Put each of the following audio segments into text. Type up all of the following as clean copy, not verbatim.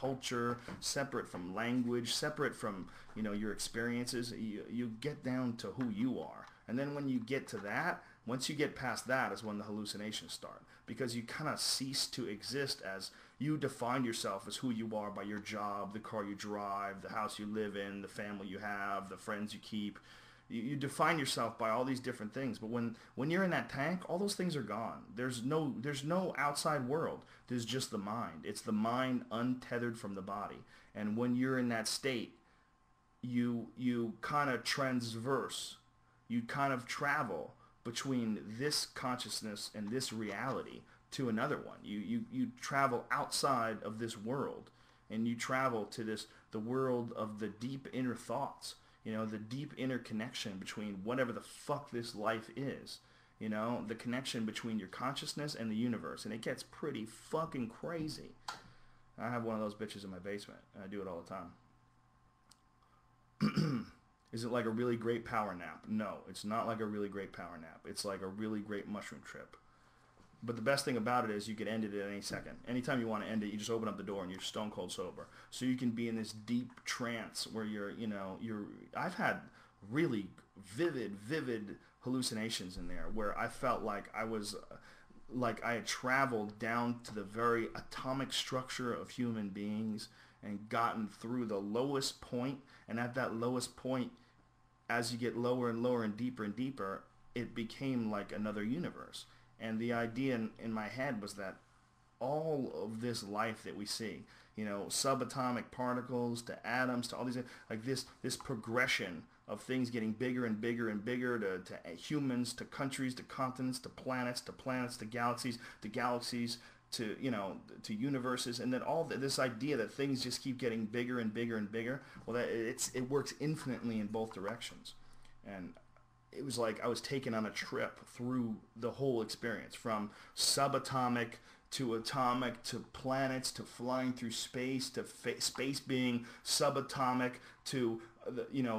culture, separate from language, separate from, your experiences. You get down to who you are. And then when you get to that, once you get past that is when the hallucinations start. Because you kind of cease to exist as you define yourself as who you are by your job, the car you drive, the house you live in, the family you have, the friends you keep. You define yourself by all these different things. But when you're in that tank, all those things are gone. There's no outside world. There's just the mind. It's the mind untethered from the body. And when you're in that state, you kind of transverse. You kind of travel between this consciousness and this reality to another one. You travel outside of this world, and you travel to the world of the deep inner thoughts. The deep interconnection between whatever the fuck this life is. The connection between your consciousness and the universe. And it gets pretty fucking crazy. I have one of those bitches in my basement, and I do it all the time. Is it like a really great power nap? No, it's not like a really great power nap. It's like a really great mushroom trip. But the best thing about it is you can end it at any second. Anytime you want to end it, you just open up the door and you're stone cold sober. So you can be in this deep trance where I've had really vivid hallucinations in there where I felt like I had traveled down to the very atomic structure of human beings and gotten through the lowest point. And at that lowest point, as you get lower and lower and deeper, it became like another universe. And the idea in my head was that all of this life that we see, subatomic particles to atoms to all these, like this progression of things getting bigger and bigger and bigger to humans, to countries, to continents, to planets, to galaxies, to universes, and then this idea that things just keep getting bigger and bigger and bigger. Well, it works infinitely in both directions. And it was like I was taken on a trip through the whole experience, from subatomic to atomic to planets to flying through space to space being subatomic to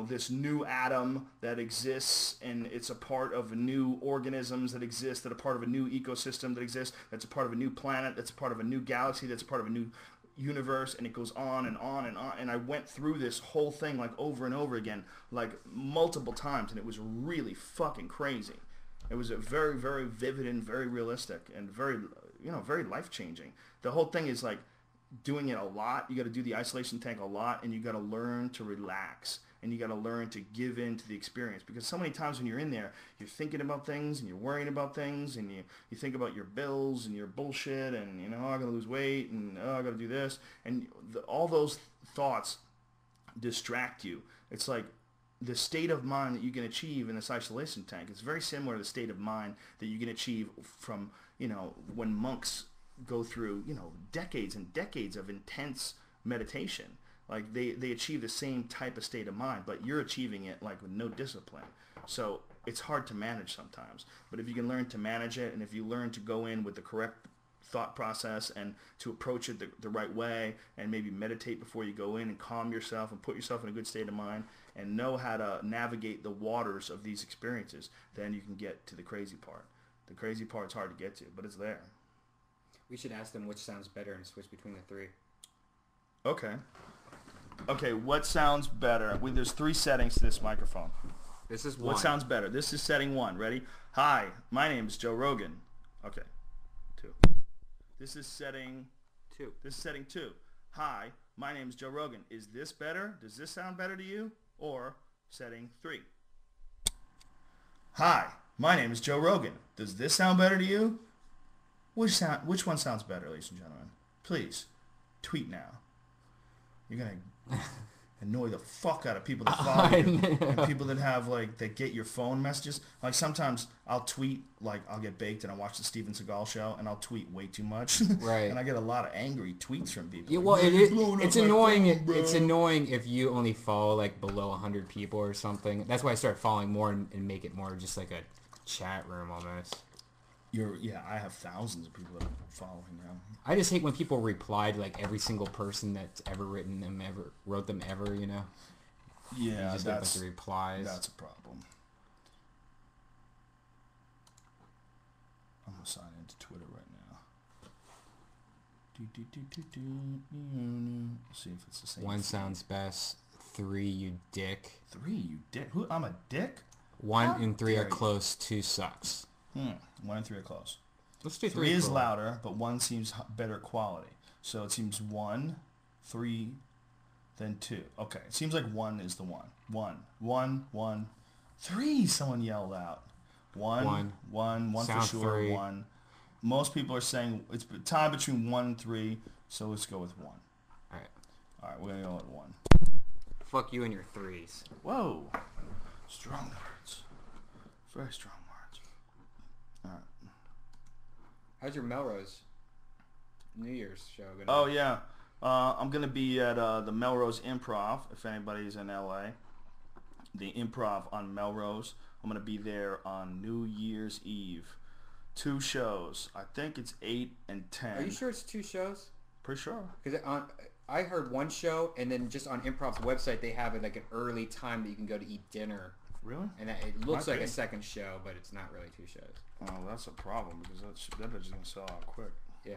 this new atom that exists, and it's a part of new organisms that exist, that are part of a new ecosystem that exists, that's a part of a new planet, that's a part of a new galaxy, that's a part of a new universe, and it goes on and on and on. And I went through this whole thing like over and over again, like multiple times, and it was really fucking crazy. It was a very, very vivid and very realistic and very, very life-changing. The whole thing is like doing it a lot. You got to do the isolation tank a lot, and you got to learn to relax, and you got to learn to give in to the experience. Because so many times when you're in there, you're thinking about things, and you're worrying about things, and you think about your bills and your bullshit, and I got to lose weight, and I got to do this, and all those thoughts distract you. It's like the state of mind that you can achieve in this isolation tank. It's very similar to the state of mind that you can achieve from when monks go through decades and decades of intense meditation. Like they achieve the same type of state of mind, but you're achieving it like with no discipline. So it's hard to manage sometimes. But if you can learn to manage it, and if you learn to go in with the correct thought process and to approach it the right way, and maybe meditate before you go in and calm yourself and put yourself in a good state of mind and know how to navigate the waters of these experiences, then you can get to the crazy part. The crazy part's hard to get to, but it's there. We should ask them which sounds better and switch between the three. Okay, what sounds better? There's 3 settings to this microphone. This is 1. What sounds better? This is setting 1. Ready? Hi, my name is Joe Rogan. Okay, 2. This is setting 2. This is setting 2. Hi, my name is Joe Rogan. Is this better? Does this sound better to you? Or setting 3. Hi, my name is Joe Rogan. Does this sound better to you? Which one sounds better, ladies and gentlemen? Please, tweet now. You're going to annoy the fuck out of people that follow you and people that have, that get your phone messages. Like, sometimes I'll tweet, I'll get baked and I watch the Steven Seagal show, and I'll tweet way too much. Right. And I get a lot of angry tweets from people. Yeah, well, it's annoying. It's annoying if you only follow, below 100 people or something. That's why I start following more and make it more just like a chat room almost. I have thousands of people that I'm following now. I just hate when people reply to every single person that's ever wrote them ever. Yeah, you just that's get, the replies. That's a problem. I'm gonna sign into Twitter right now. See if it's the same. 1 sounds best. 3, you dick. 3, you dick. Who? I'm a dick? 1 and 3 are close. 2 sucks. 1 and 3 are close. Let's do 3 is louder, but 1 seems better quality. So it seems 1, 3, then 2. Okay, it seems like 1 is the one. 1, 3, someone yelled out. 1 for Sound sure, 3. 1. Most people are saying it's a tie between 1 and 3, so let's go with 1. Alright, we're going to go with 1. Fuck you and your 3s. Whoa. Strong words. Very strong words. Alright. How's your Melrose New Year's show going? Oh, yeah. I'm going to be at the Melrose Improv, if anybody's in LA. The Improv on Melrose. I'm going to be there on New Year's Eve. 2 shows. I think it's 8 and 10. Are you sure it's 2 shows? Pretty sure. Because I heard 1 show, and then just on Improv's website, they have like an early time that you can go to eat dinner. Really? And it looks like a second show, but it's not really 2 shows. Oh, that's a problem, because that bitch is going to sell out quick. Yeah.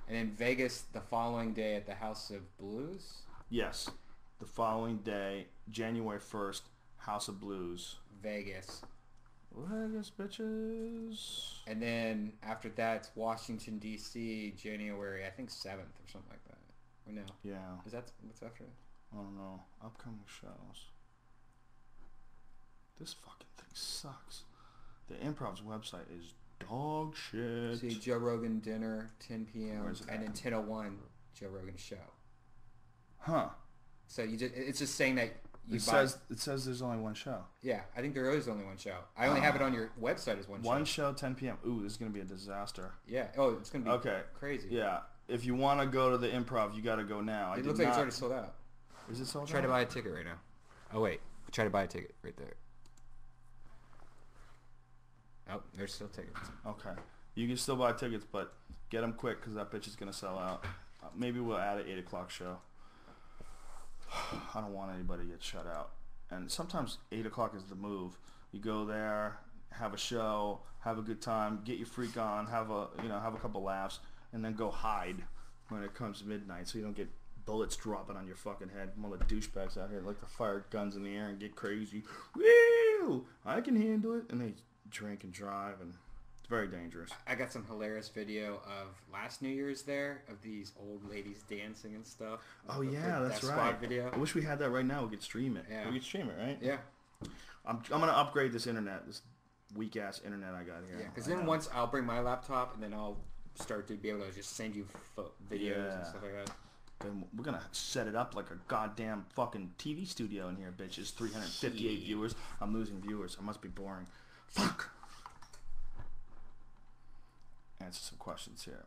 And then Vegas the following day at the House of Blues? Yes. The following day, January 1st, House of Blues. Vegas. Vegas, bitches. And then after that, it's Washington, D.C., January, I think 7th or something like that. Or no? Yeah. Is that what's after that? I don't know. Upcoming shows. This fucking thing sucks. The Improv's website is dog shit. See, Joe Rogan dinner, 10 p.m. Where's it and at? then 10:01, Joe Rogan show. Huh. So it's just saying that you It buy... says there's only 1 show. Yeah, I think there is only 1 show. I only have it on your website as 1 show. 1 show, 10 p.m. Ooh, this is going to be a disaster. Yeah. Oh, it's going to be crazy. Yeah. If you want to go to the Improv, you got to go now. It looks like it's already sold out. Is it sold out? Try to buy a ticket right now. Oh, wait. Try to buy a ticket right there. Oh, there's still tickets. Okay. You can still buy tickets, but get them quick because that bitch is going to sell out. Maybe we'll add an 8 o'clock show. I don't want anybody to get shut out. And sometimes 8 o'clock is the move. You go there, have a show, have a good time, get your freak on, have a couple laughs, and then go hide when it comes midnight so you don't get bullets dropping on your fucking head from all the douchebags out here like to fire guns in the air and get crazy. Woo! I can handle it. And they drink and drive, and it's very dangerous. I got some hilarious video of last New Year's there of these old ladies dancing and stuff. Oh yeah, that's right. Squad video. I wish we had that right now. We could stream it. Yeah. We could stream it, right? Yeah. I'm gonna upgrade this internet, this weak ass internet I got here. Yeah, because then once I'll bring my laptop and then I'll start to be able to just send you videos and stuff like that. Then we're gonna set it up like a goddamn fucking TV studio in here, bitches. 358 viewers. I'm losing viewers. I must be boring. Fuck. Answer some questions here.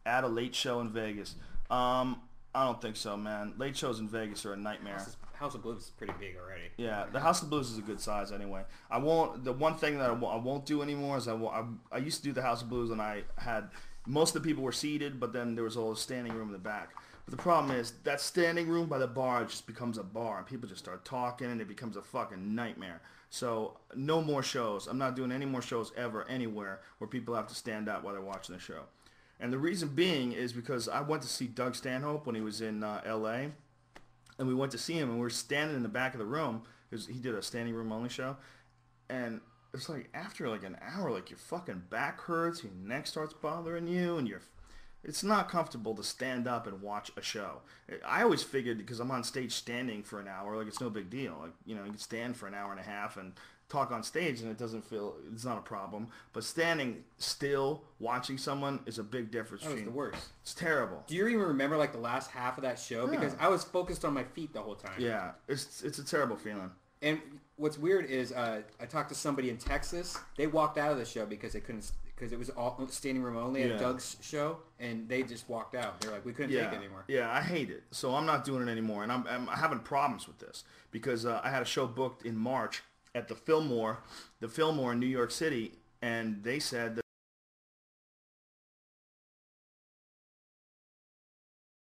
Add a late show in Vegas. I don't think so, man. Late shows in Vegas are a nightmare. House of Blues is pretty big already. Yeah, the House of Blues is a good size anyway. I won't. The one thing that I won't do anymore is I used to do the House of Blues and I had most of the people were seated, but then there was all the standing room in the back. But the problem is that standing room by the bar just becomes a bar and people just start talking and it becomes a fucking nightmare. So no more shows. I'm not doing any more shows ever anywhere where people have to stand up while they're watching the show. And the reason being is because I went to see Doug Stanhope when he was in L.A. And we went to see him and we were standing in the back of the room because he did a standing room only show. And it's like after like an hour, like your fucking back hurts, your neck starts bothering you, and it's not comfortable to stand up and watch a show. I always figured because I'm on stage standing for an hour, like it's no big deal. Like, you know, you can stand for an hour and a half and talk on stage and it's not a problem. But standing still, watching someone is a big difference. That was the worst. It's terrible. Do you even remember like the last half of that show? Yeah. Because I was focused on my feet the whole time. Yeah, it's a terrible feeling. And what's weird is I talked to somebody in Texas. They walked out of the show because they couldn't, because it was all standing room only at Doug's show, and they just walked out. They're like, we couldn't take it anymore. Yeah, I hate it. So I'm not doing it anymore, and I'm having problems with this because I had a show booked in March at the Fillmore in New York City, and they said that